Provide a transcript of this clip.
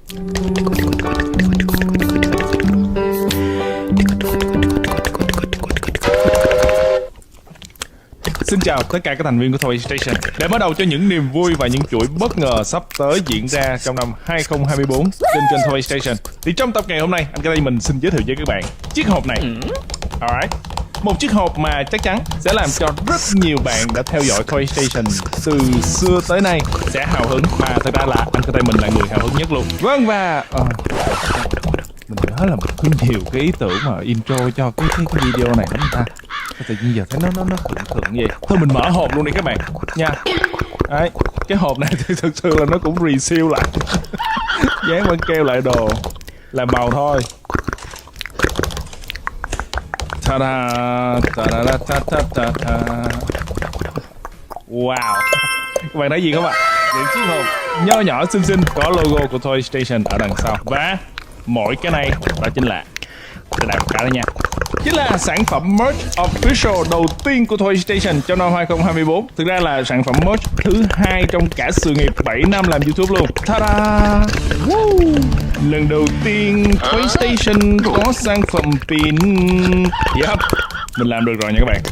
Xin chào tất cả các thành viên của ToyStation. Để mở đầu cho những niềm vui và những chuỗi bất ngờ sắp tới diễn ra trong năm 2024 trên kênh ToyStation, thì trong tập ngày hôm nay, anh Kay mình xin giới thiệu với các bạn chiếc hộp này. Alright. Một chiếc hộp mà chắc chắn sẽ làm cho rất nhiều bạn đã theo dõi ToyStation từ xưa tới nay sẽ hào hứng, mà thật ra là anh Kay mình là người hào hứng nhất luôn. Vâng, và mình nhớ là mình có nhiều cái ý tưởng mà intro cho cái video này lắm ta. Tự nhiên giờ thấy nó khựng vậy. Thôi mình mở hộp luôn đi các bạn nha. Đấy, cái hộp này thì thực sự là nó cũng reseal lại. Dán băng keo lại đồ, làm màu thôi. Ta-da, ta-da, ta-da. Wow, các bạn thấy gì không ạ? Những chiếc hộp nho nhỏ xinh xinh có logo của ToyStation ở đằng sau, và mỗi cái này đó chính là đại một cái đó nha, chính là sản phẩm merch official đầu tiên của ToyStation trong năm 2024. Thực ra là sản phẩm merch thứ 2 trong cả sự nghiệp 7 năm làm YouTube luôn. Ta-da! Woo! Lần đầu tiên ToyStation có sản phẩm pin. Yep, mình làm được rồi nha các bạn.